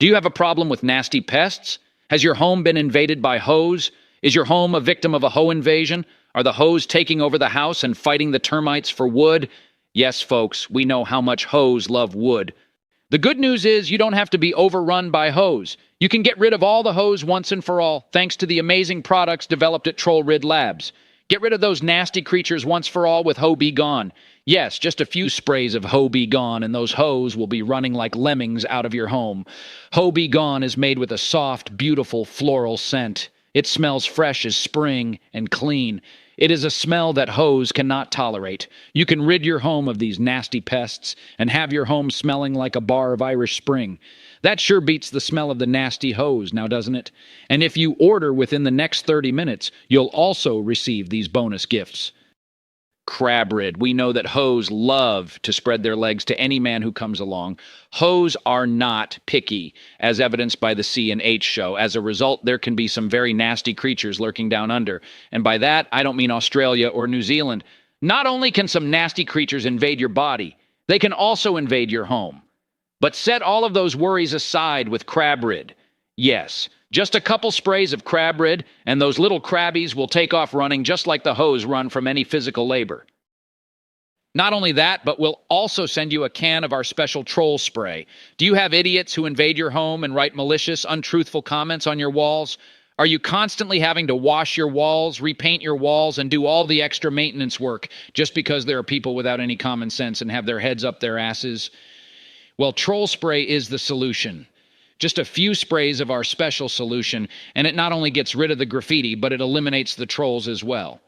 Do you have a problem with nasty pests? Has your home been invaded by hoes? Is your home a victim of a hoe invasion? Are the hoes taking over the house and fighting the termites for wood? Yes, folks, we know how much hoes love wood. The good news is you don't have to be overrun by hoes. You can get rid of all the hoes once and for all, thanks to the amazing products developed at Troll Rid Labs. Get rid of those nasty creatures once for all with Hoe Be Gone. Yes, just a few sprays of Hoe Be Gone, and those hoes will be running like lemmings out of your home. Hoe Be Gone is made with a soft, beautiful floral scent. It smells fresh as spring and clean. It is a smell that hoes cannot tolerate. You can rid your home of these nasty pests and have your home smelling like a bar of Irish Spring. That sure beats the smell of the nasty hose, now doesn't it? And if you order within the next 30 minutes, you'll also receive these bonus gifts. Crab rid. We know that hoes love to spread their legs to any man who comes along. Hoes are not picky, as evidenced by the C&H show. As a result, there can be some very nasty creatures lurking down under. And by that, I don't mean Australia or New Zealand. Not only can some nasty creatures invade your body, they can also invade your home. But set all of those worries aside with crab rid. Yes, just a couple sprays of crab rid, and those little crabbies will take off running just like the hoes run from any physical labor. Not only that, but we'll also send you a can of our special troll spray. Do you have idiots who invade your home and write malicious, untruthful comments on your walls? Are you constantly having to wash your walls, repaint your walls, and do all the extra maintenance work just because there are people without any common sense and have their heads up their asses? Well, troll spray is the solution. Just a few sprays of our special solution, and it not only gets rid of the graffiti, but it eliminates the trolls as well.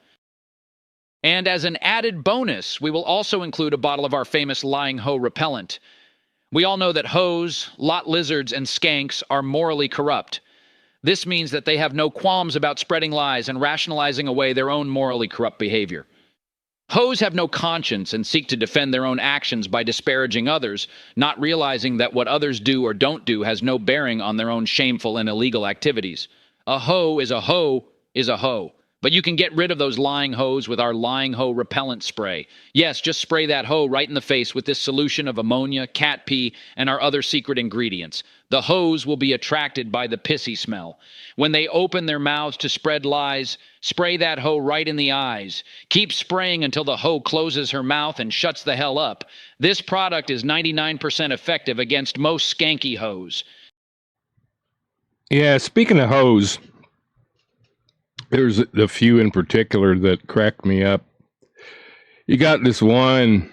And as an added bonus, we will also include a bottle of our famous lying hoe repellent. We all know that hoes, lot lizards, and skanks are morally corrupt. This means that they have no qualms about spreading lies and rationalizing away their own morally corrupt behavior. Hoes have no conscience and seek to defend their own actions by disparaging others, not realizing that what others do or don't do has no bearing on their own shameful and illegal activities. A hoe is a hoe is a hoe. But you can get rid of those lying hoes with our lying hoe repellent spray. Yes, just spray that hoe right in the face with this solution of ammonia, cat pee, and our other secret ingredients. The hoes will be attracted by the pissy smell. When they open their mouths to spread lies, spray that hoe right in the eyes. Keep spraying until the hoe closes her mouth and shuts the hell up. This product is 99% effective against most skanky hoes. Yeah, speaking of hoes, there's a few in particular that cracked me up. You got this one.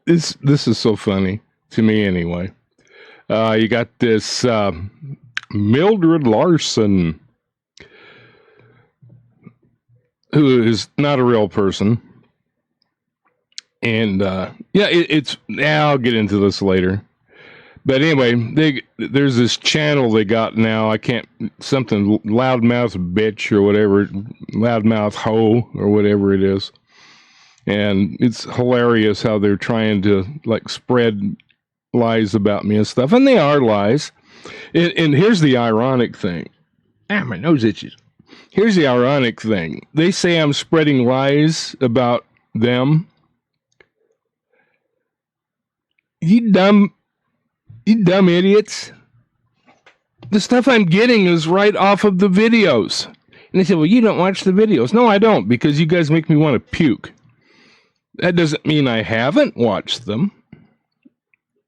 This is so funny to me anyway. You got this Mildred Larson, who is not a real person. And I'll get into this later. But anyway, there's this channel they got now. I can't, something loudmouth bitch or whatever, loudmouth hoe or whatever it is. And it's hilarious how they're trying to like spread lies about me and stuff. And they are lies. And here's the ironic thing. My nose itches. Here's the ironic thing. They say I'm spreading lies about them. You dumb idiots. The stuff I'm getting is right off of the videos. And they say, well, you don't watch the videos. No, I don't, because you guys make me want to puke. That doesn't mean I haven't watched them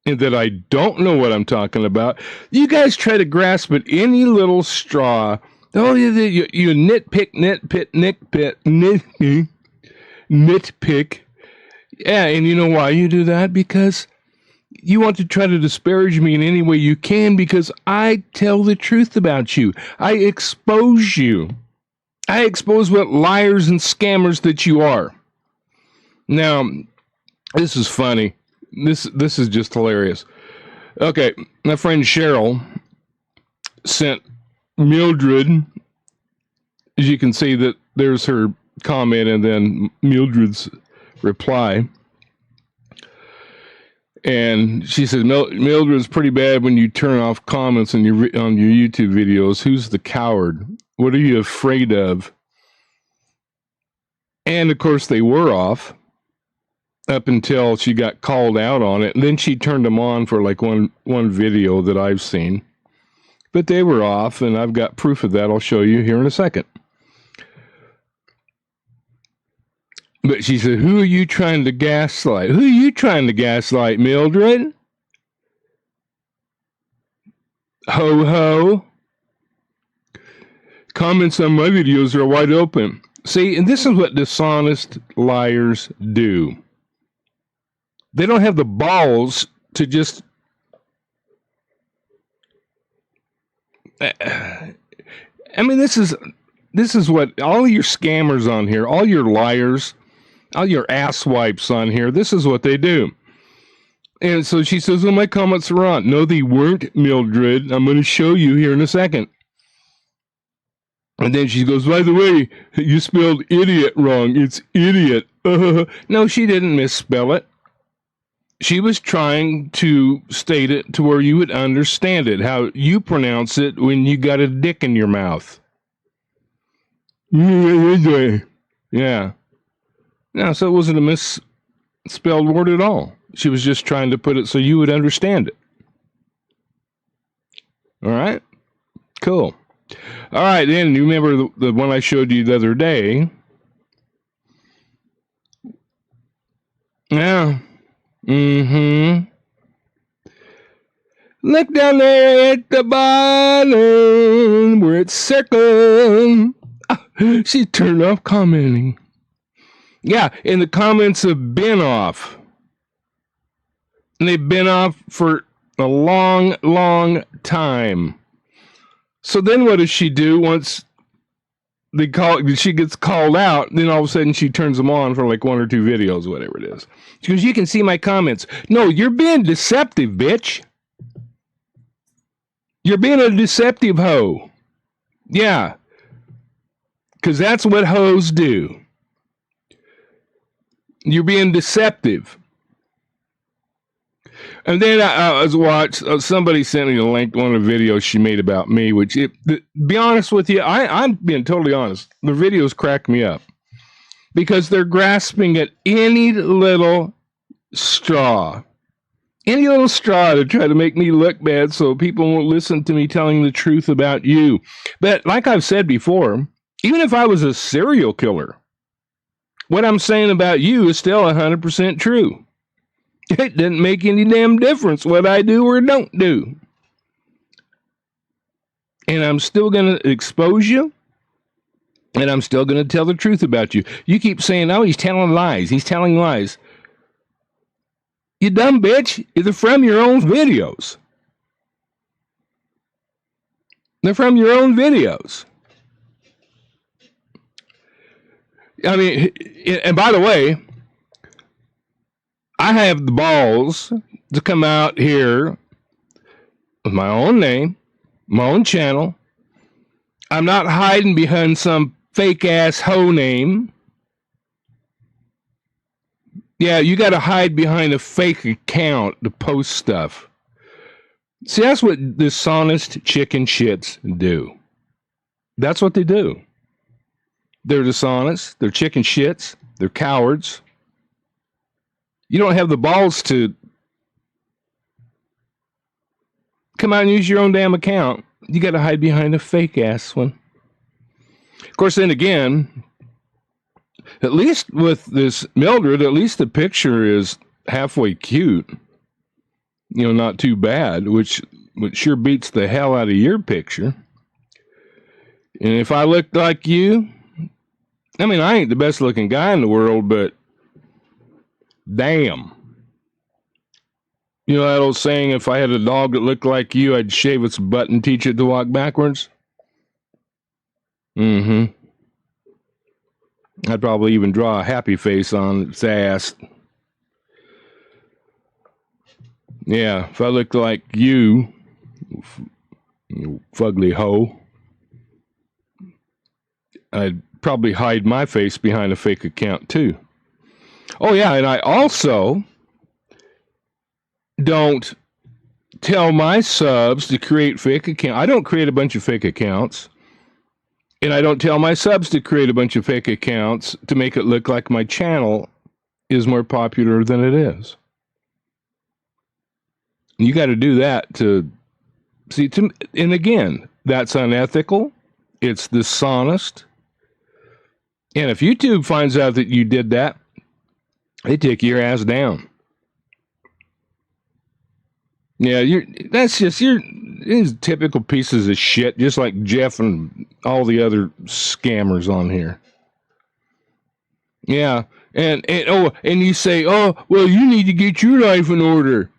and that I don't know what I'm talking about. You guys try to grasp at any little straw. Oh, you nitpick. Yeah, and you know why you do that? Because you want to try to disparage me in any way you can, because I tell the truth about you. I expose you. I expose what liars and scammers that you are. Now, this is funny. This is just hilarious. Okay, my friend Cheryl sent Mildred, as you can see that there's her comment and then Mildred's reply. And she said, Mildred's pretty bad when you turn off comments on your YouTube videos. Who's the coward? What are you afraid of? And of course they were off. up until she got called out on it. And then she turned them on for like one video that I've seen. But they were off, and I've got proof of that. I'll show you here in a second. But she said, who are you trying to gaslight? Who are you trying to gaslight, Mildred? Ho ho. Comments on my videos are wide open. See, and this is what dishonest liars do. They don't have the balls to just... I mean, this is what all your scammers on here, all your liars, all your asswipes on here, this is what they do. And so she says, oh, my comments are on. No, they weren't, Mildred. I'm going to show you here in a second. And then she goes, by the way, you spelled idiot wrong. It's idiot. No, she didn't misspell it. She was trying to state it to where you would understand it, how you pronounce it when you got a dick in your mouth. Yeah. No, so it wasn't a misspelled word at all. She was just trying to put it so you would understand it. All right? Cool. All right, then, you remember the one I showed you the other day? Yeah. Mm-hmm. Look down there at the bottom where it's circled. She turned off commenting. Yeah, and the comments have been off. And they've been off for a long, long time. So then what does she do once she gets called out? Then all of a sudden she turns them on for like 1 or 2 videos, whatever it is. She goes, you can see my comments. No, you're being deceptive, bitch. You're being a deceptive hoe. Yeah. Because that's what hoes do. You're being deceptive. And then I was watching, somebody sent me a link to one of the videos she made about me, which, to be honest with you, I'm being totally honest. The videos crack me up. Because they're grasping at any little straw. Any little straw to try to make me look bad so people won't listen to me telling the truth about you. But like I've said before, even if I was a serial killer, what I'm saying about you is still 100% true. It doesn't make any damn difference what I do or don't do. And I'm still going to expose you. And I'm still going to tell the truth about you. You keep saying, oh, he's telling lies. He's telling lies. You dumb bitch. They're from your own videos. They're from your own videos. I mean, and by the way, I have the balls to come out here with my own name, my own channel. I'm not hiding behind some fake-ass hoe name. Yeah, you got to hide behind a fake account to post stuff. See, that's what dishonest chicken shits do. That's what they do. They're dishonest. They're chicken shits. They're cowards. You don't have the balls to come out and use your own damn account. You got to hide behind a fake-ass one. Of course, then again, at least with this Mildred, at least the picture is halfway cute. You know, not too bad, which sure beats the hell out of your picture. And if I looked like you, I mean, I ain't the best looking guy in the world, but damn. You know that old saying, if I had a dog that looked like you, I'd shave its butt and teach it to walk backwards? Mm-hmm. I'd probably even draw a happy face on its ass. Yeah, if I looked like you fugly hoe, I'd probably hide my face behind a fake account too. Oh yeah, and I also don't tell my subs to create fake accounts. I don't create a bunch of fake accounts. And I don't tell my subs to create a bunch of fake accounts to make it look like my channel is more popular than it is. You got to do that to see. And again, that's unethical. It's dishonest. And if YouTube finds out that you did that, they take your ass down. Yeah, you're these typical pieces of shit, just like Jeff and all the other scammers on here. Yeah, and you say, oh, well, you need to get your life in order.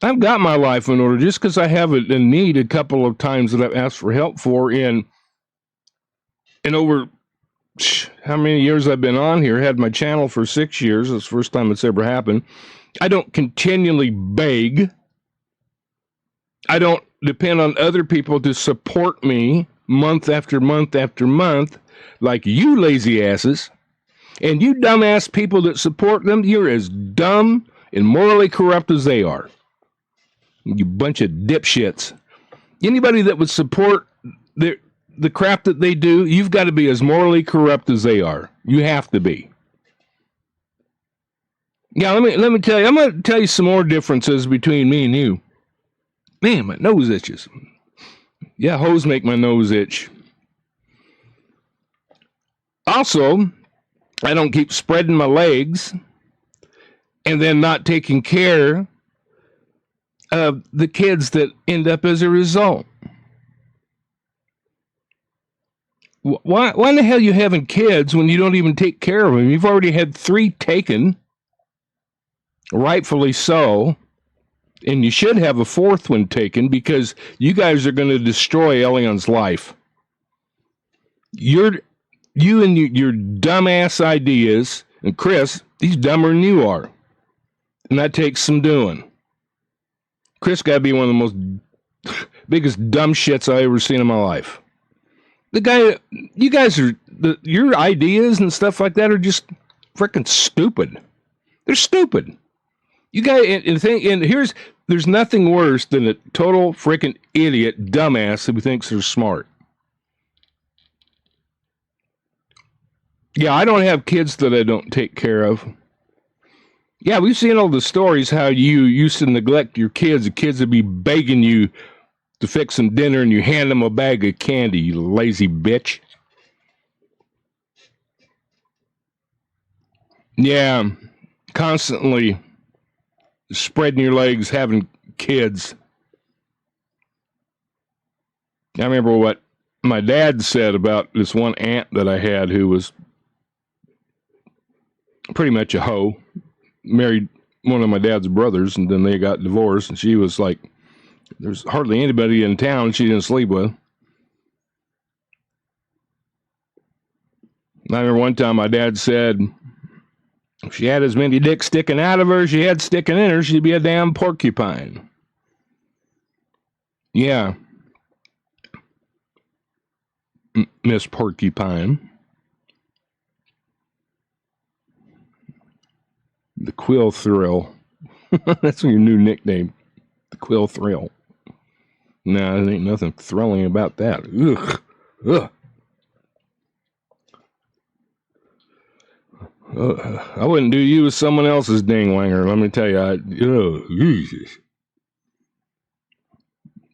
I've got my life in order just because I have a need a couple of times that I've asked for help for in over how many years I've been on here. Had my channel for 6 years. It's the first time it's ever happened. I don't continually beg. I don't depend on other people to support me month after month after month like you lazy asses. And you dumbass people that support them, you're as dumb and morally corrupt as they are. You bunch of dipshits. Anybody that would support the crap that they do, you've got to be as morally corrupt as they are. You have to be. Yeah, let me tell you. I'm going to tell you some more differences between me and you. Man, my nose itches. Yeah, hoes make my nose itch. Also, I don't keep spreading my legs and then not taking care of the kids that end up as a result. Why in the hell are you having kids when you don't even take care of them? You've already had 3 taken, rightfully so. And you should have a 4th one taken because you guys are going to destroy Elion's life. You and your dumbass ideas, and Chris, he's dumber than you are. And that takes some doing. Chris got to be one of the most biggest dumb shits I ever seen in my life. The guy, you guys are, your ideas and stuff like that are just freaking stupid. They're stupid. You guys, and there's nothing worse than a total freaking idiot dumbass who thinks they're smart. Yeah, I don't have kids that I don't take care of. Yeah, we've seen all the stories how you used to neglect your kids. The kids would be begging you to fix them dinner and you hand them a bag of candy, you lazy bitch. Yeah, constantly spreading your legs, having kids. I remember what my dad said about this one aunt that I had who was pretty much a hoe. Married one of my dad's brothers, and then they got divorced, and she was like, there's hardly anybody in town she didn't sleep with. I remember one time my dad said, if she had as many dicks sticking out of her as she had sticking in her, she'd be a damn porcupine. Yeah. Miss Porcupine. The Quill Thrill. That's your new nickname. The Quill Thrill. No, there ain't nothing thrilling about that. Ugh. Ugh. I wouldn't do you with someone else's dingwanger. Let me tell you. Jesus.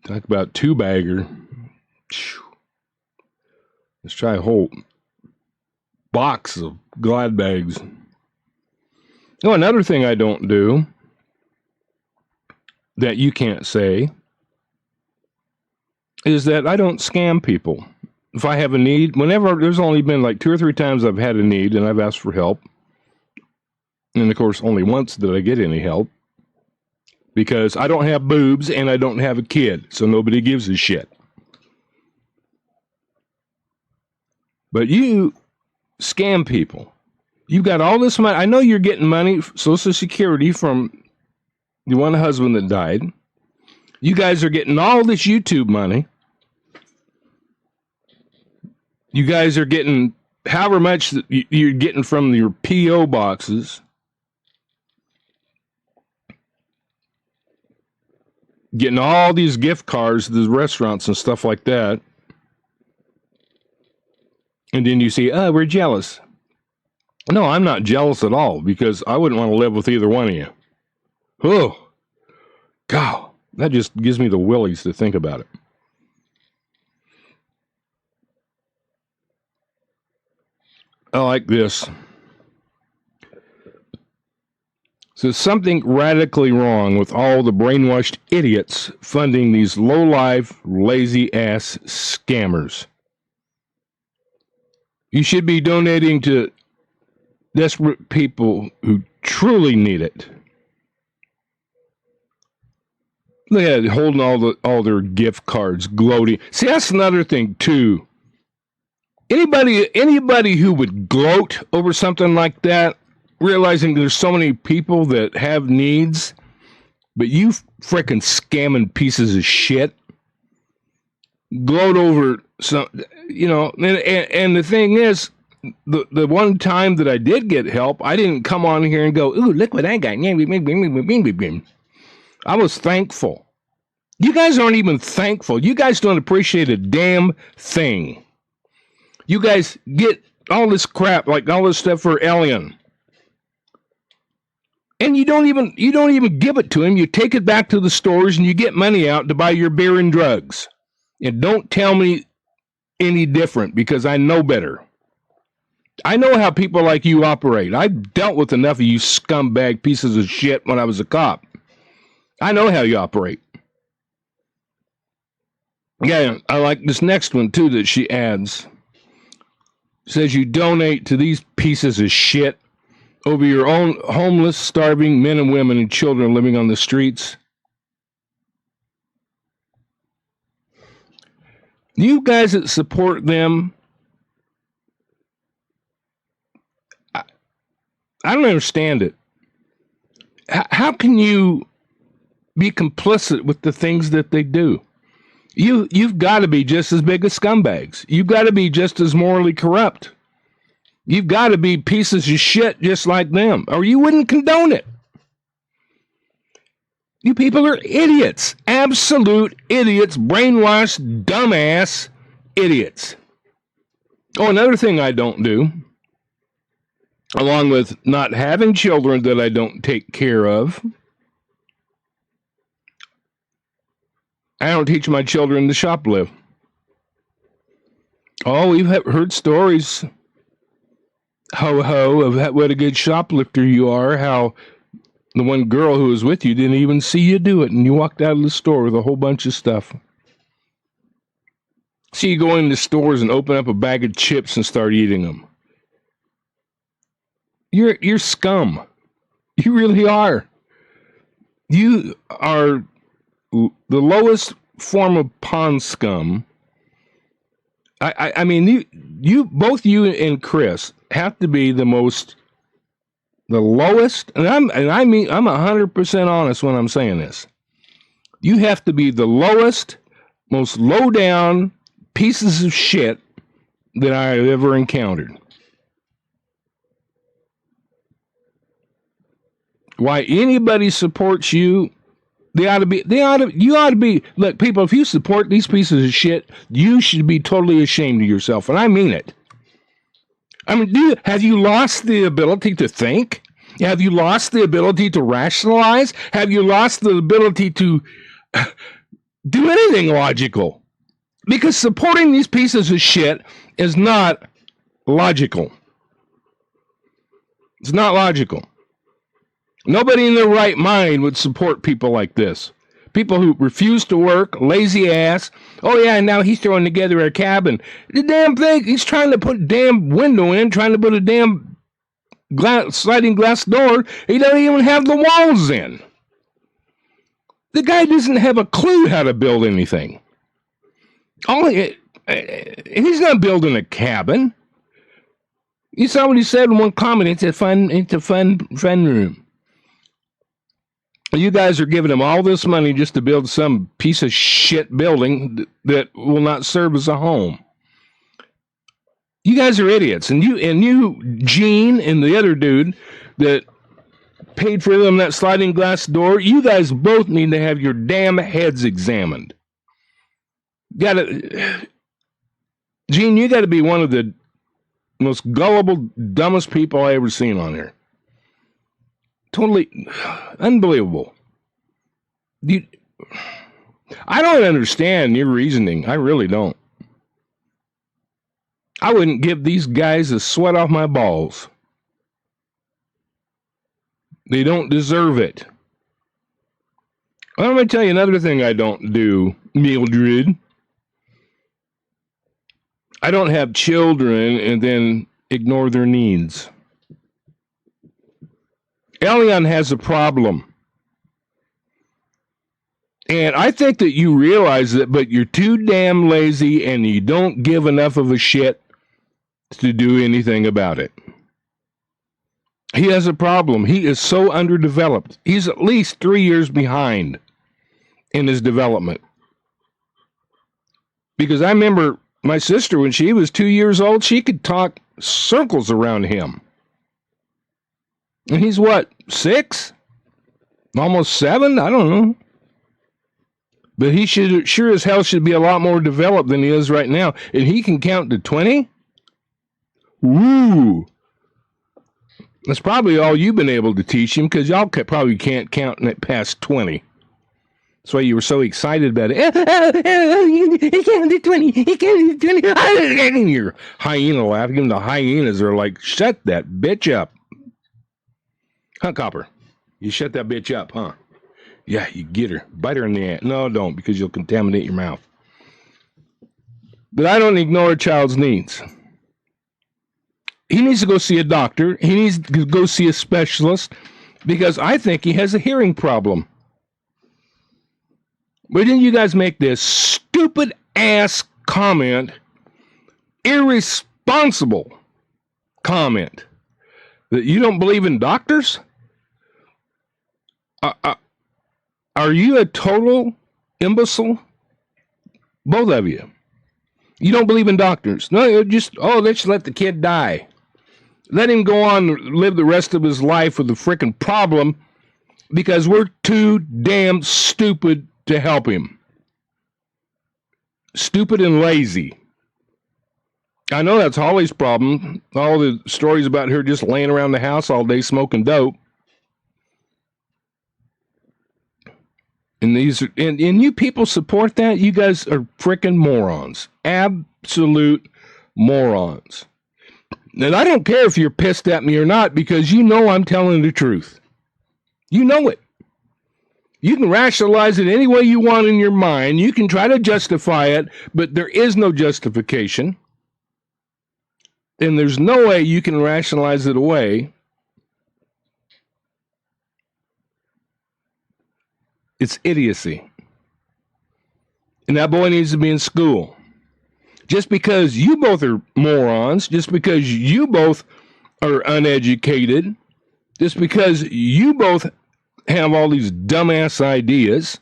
Talk about 2-bagger. Let's try a whole box of Glad bags. Oh, another thing I don't do that you can't say is that I don't scam people. If I have a need, whenever, there's only been like 2 or 3 times I've had a need and I've asked for help. And of course, only once did I get any help. Because I don't have boobs and I don't have a kid, so nobody gives a shit. But you scam people. You've got all this money. I know you're getting money, Social Security, from the one husband that died. You guys are getting all this YouTube money. You guys are getting however much that you're getting from your P.O. boxes. Getting all these gift cards to the restaurants and stuff like that. And then you say, oh, we're jealous. No, I'm not jealous at all because I wouldn't want to live with either one of you. Oh, God, that just gives me the willies to think about it. I like this. So something radically wrong with all the brainwashed idiots funding these low-life, lazy-ass scammers. You should be donating to desperate people who truly need it. Look at it, holding all their gift cards, gloating. See, that's another thing too. Anybody who would gloat over something like that, realizing there's so many people that have needs, but you frickin' scamming pieces of shit, gloat over some, and the thing is, the one time that I did get help, I didn't come on here and go, ooh, look what I got. I was thankful. You guys aren't even thankful. You guys don't appreciate a damn thing. You guys get all this crap, like all this stuff for Alien. And you don't even give it to him. You take it back to the stores and you get money out to buy your beer and drugs. And don't tell me any different because I know better. I know how people like you operate. I've dealt with enough of you scumbag pieces of shit when I was a cop. I know how you operate. Yeah, I like this next one too that she adds. Says you donate to these pieces of shit over your own homeless, starving men and women and children living on the streets. You guys that support them, I don't understand it. How can you be complicit with the things that they do? You've got to be just as big as scumbags. You've got to be just as morally corrupt. You've got to be pieces of shit just like them, or you wouldn't condone it. You people are idiots. Absolute idiots. Brainwashed, dumbass idiots. Oh, another thing I don't do, along with not having children that I don't take care of, I don't teach my children to shoplift. Oh, we've heard stories, ho, of what a good shoplifter you are, how the one girl who was with you didn't even see you do it, and you walked out of the store with a whole bunch of stuff. See you go into stores and open up a bag of chips and start eating them. You're scum. You really are. You are the lowest form of pond scum. I mean, you both you and Chris have to be the lowest, and I'm 100% honest when I'm saying this. You have to be the lowest, most low down pieces of shit that I have ever encountered. Why anybody supports you, you ought to be, look, people, if you support these pieces of shit, you should be totally ashamed of yourself, and I mean it. I mean, have you lost the ability to think? Have you lost the ability to rationalize? Have you lost the ability to do anything logical? Because supporting these pieces of shit is not logical. It's not logical. Nobody in their right mind would support people like this. People who refuse to work, lazy ass. Oh yeah, and now he's throwing together a cabin. The damn thing, he's trying to put a damn window in, trying to put a damn sliding glass door. He doesn't even have the walls in. The guy doesn't have a clue how to build anything. He's not building a cabin. You saw what he said in one comment. It's a fun room. You guys are giving him all this money just to build some piece of shit building that will not serve as a home. You guys are idiots. And you, Gene, and the other dude that paid for them that sliding glass door, you guys both need to have your damn heads examined. Gene, you got to be one of the Most gullible, dumbest people I ever seen on here. Totally unbelievable. I don't understand your reasoning. I really don't. I wouldn't give these guys a sweat off my balls. They don't deserve it. Well, let me tell you another thing I don't do, Mildred. I don't have children and then ignore their needs. Elion has a problem. And I think that you realize that, but you're too damn lazy and you don't give enough of a shit to do anything about it. He has a problem. He is so underdeveloped. He's at least 3 years behind in his development. Because I remember my sister, when she was 2 years old, she could talk circles around him. And he's what, 6? Almost 7? I don't know. But he should, sure as hell should be a lot more developed than he is right now. And he can count to 20? Woo! That's probably all you've been able to teach him, because y'all probably can't count past 20. That's why you were so excited about it. He can't do 20. He can't do 20. And you're hyena laughing. And the hyenas are like, shut that bitch up. Huh, Copper? You shut that bitch up, huh? Yeah, you get her. Bite her in the ass. No, don't, because you'll contaminate your mouth. But I don't ignore a child's needs. He needs to go see a doctor. He needs to go see a specialist, because I think he has a hearing problem. Why didn't you guys make this stupid ass comment, irresponsible comment, that you don't believe in doctors? Are you a total imbecile? Both of you. You don't believe in doctors. No, let's let the kid die. Let him go on and live the rest of his life with a freaking problem, because we're too damn stupid to help him. Stupid and lazy. I know that's Holly's problem. All the stories about her just laying around the house all day smoking dope. And you people support that? You guys are freaking morons. Absolute morons. And I don't care if you're pissed at me or not, because you know I'm telling the truth. You know it. You can rationalize it any way you want in your mind. You can try to justify it, but there is no justification. And there's no way you can rationalize it away. It's idiocy. And that boy needs to be in school. Just because you both are morons, just because you both are uneducated, just because you both have all these dumbass ideas,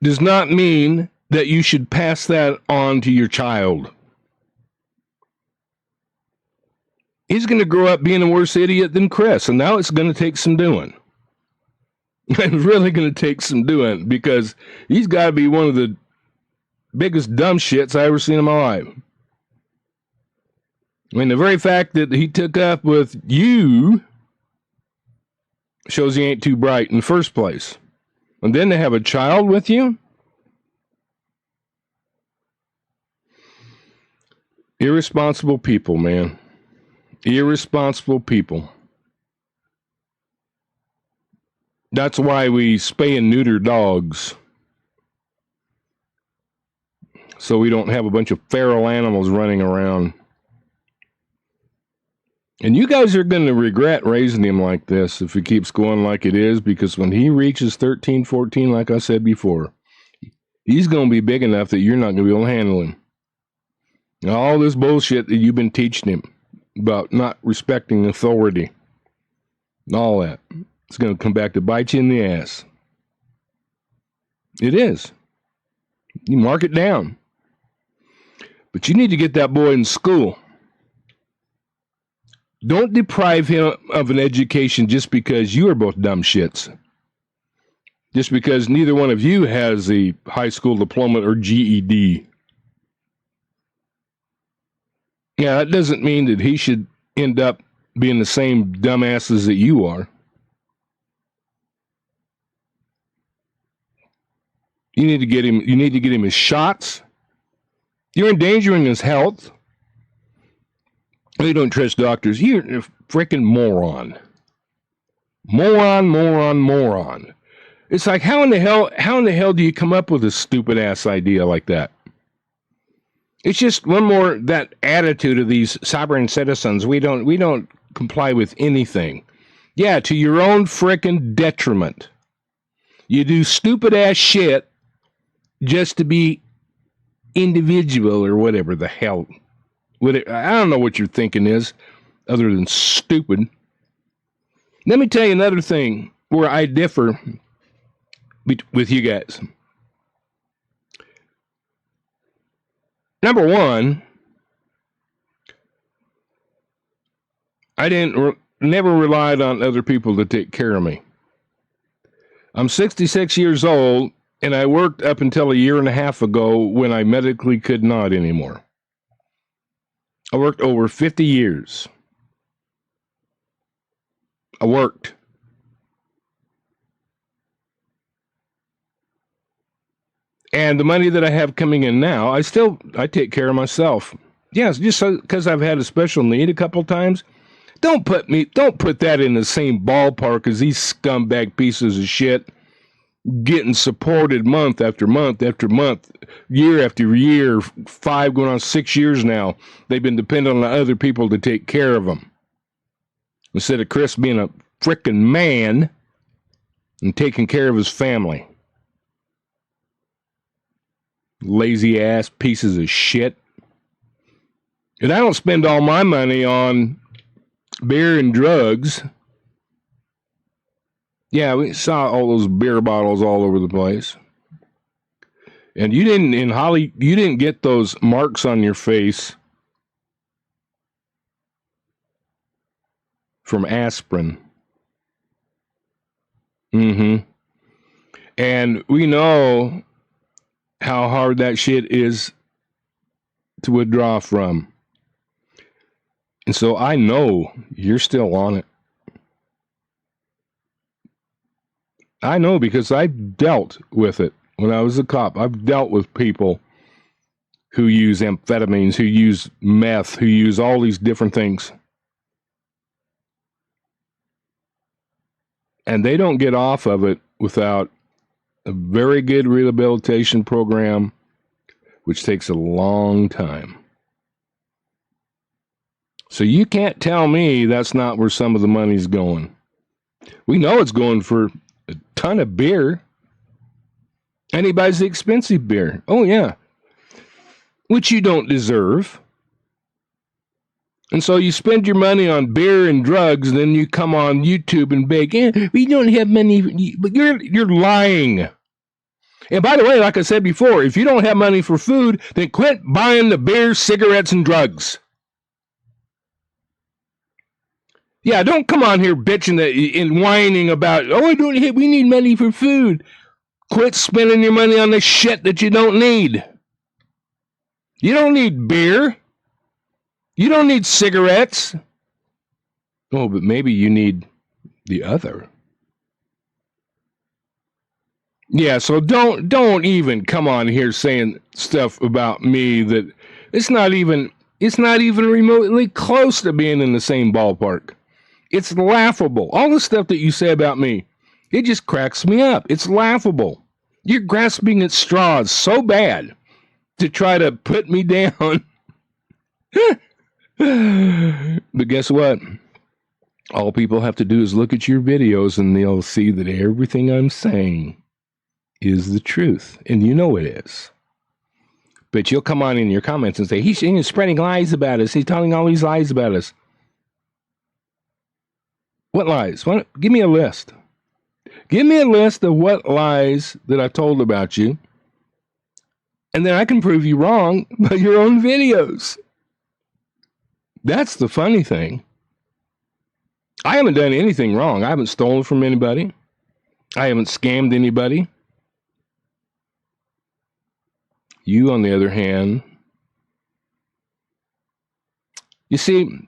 does not mean that you should pass that on to your child. He's going to grow up being a worse idiot than Chris, and now it's going to take some doing. It's really going to take some doing, because he's got to be one of the biggest dumb shits I ever seen in my life. I mean, the very fact that he took up with you shows he ain't too bright in the first place. And then to have a child with you? Irresponsible people, man. Irresponsible people. That's why we spay and neuter dogs. So we don't have a bunch of feral animals running around. And you guys are going to regret raising him like this if it keeps going like it is, because when he reaches 13, 14, like I said before, he's going to be big enough that you're not going to be able to handle him. Now, all this bullshit that you've been teaching him about not respecting authority and all that, it's going to come back to bite you in the ass. It is. You mark it down. But you need to get that boy in school. Don't deprive him of an education just because you are both dumb shits. Just because neither one of you has a high school diploma or GED. Yeah, that doesn't mean that he should end up being the same dumbasses that you are. You need to get him his shots. You're endangering his health. You don't trust doctors. You're a freaking moron. Moron. It's like, how in the hell do you come up with a stupid ass idea like that? It's just one more that attitude of these sovereign citizens. We don't comply with anything. Yeah, to your own frickin' detriment. You do stupid ass shit just to be individual or whatever the hell. I don't know what your thinking is other than stupid. Let me tell you another thing where I differ with you guys. Number one, I never relied on other people to take care of me. I'm 66 years old, and I worked up until a year and a half ago when I medically could not anymore. I worked over 50 years. I worked. And the money that I have coming in now, I take care of myself. Yes, just because I've had a special need a couple times. Don't put that in the same ballpark as these scumbag pieces of shit getting supported month after month after month, year after year, 5 going on 6 years now. They've been dependent on other people to take care of them. Instead of Chris being a frickin' man and taking care of his family. Lazy ass pieces of shit. And I don't spend all my money on beer and drugs. Yeah, we saw all those beer bottles all over the place. And you didn't get those marks on your face from aspirin. And we know how hard that shit is to withdraw from. And so I know you're still on it. I know because I dealt with it when I was a cop. I've dealt with people who use amphetamines, who use meth, who use all these different things. And they don't get off of it without a very good rehabilitation program, which takes a long time. So you can't tell me that's not where some of the money's going. We know it's going for a ton of beer. And he buys the expensive beer. Oh, yeah. Which you don't deserve. And so you spend your money on beer and drugs, and then you come on YouTube and beg, we don't have money. But you're lying. And by the way, like I said before, if you don't have money for food, then quit buying the beer, cigarettes, and drugs. Yeah, don't come on here bitching and whining about, we need money for food. Quit spending your money on the shit that you don't need. You don't need beer. You don't need cigarettes. Oh, but maybe you need the other. Yeah, so don't even come on here saying stuff about me that it's not even remotely close to being in the same ballpark. It's laughable. All the stuff that you say about me, it just cracks me up. It's laughable. You're grasping at straws so bad to try to put me down. But guess what? All people have to do is look at your videos and they'll see that everything I'm saying is the truth. And you know it is. But you'll come on in your comments and say, he's spreading lies about us. He's telling all these lies about us. What lies? Give me a list. Give me a list of what lies that I told about you. And then I can prove you wrong by your own videos. That's the funny thing. I haven't done anything wrong. I haven't stolen from anybody. I haven't scammed anybody. You, on the other hand, You see,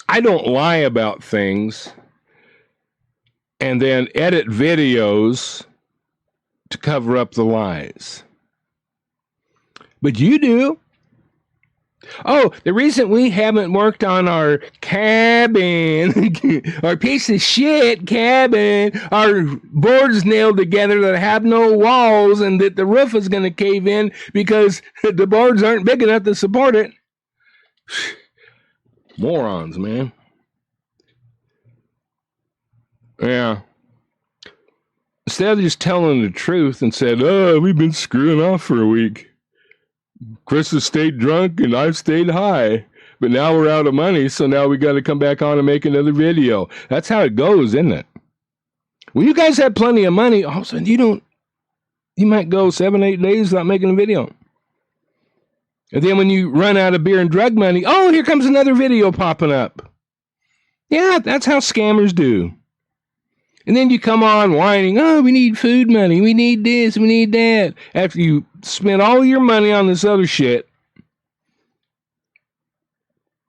I don't lie about things and then edit videos to cover up the lies. But you do. Oh, the reason we haven't worked on our cabin, our piece of shit cabin, our boards nailed together that have no walls and that the roof is going to cave in because the boards aren't big enough to support it. Morons, man. Yeah. Instead of just telling the truth and said, oh, we've been screwing off for a week. Chris has stayed drunk and I've stayed high. But now we're out of money, so now we got to come back on and make another video. That's how it goes, isn't it? When you guys have plenty of money, all of a sudden you might go 7-8 days without making a video. And then when you run out of beer and drug money, oh, here comes another video popping up. Yeah, that's how scammers do. And then you come on whining, oh, we need food money, we need this, we need that. After you spent all your money on this other shit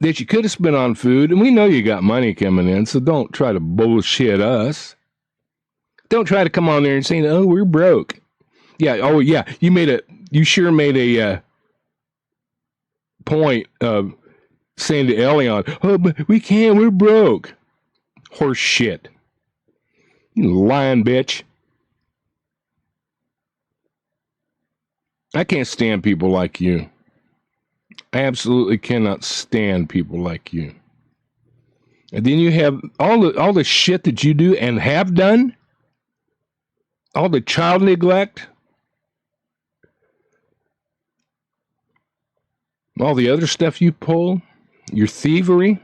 that you could have spent on food, and we know you got money coming in, so don't try to bullshit us. Don't try to come on there and say, oh, we're broke. Yeah, oh yeah, you sure made a point of saying to Elion, oh, but we can't, we're broke. Horse shit. You lying bitch. I can't stand people like you. I absolutely cannot stand people like you. And then you have all the shit that you do and have done. All the child neglect. All the other stuff you pull. Your thievery.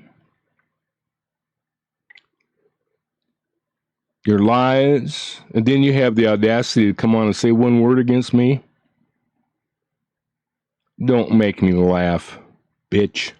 Your lies, and then you have the audacity to come on and say one word against me. Don't make me laugh, bitch.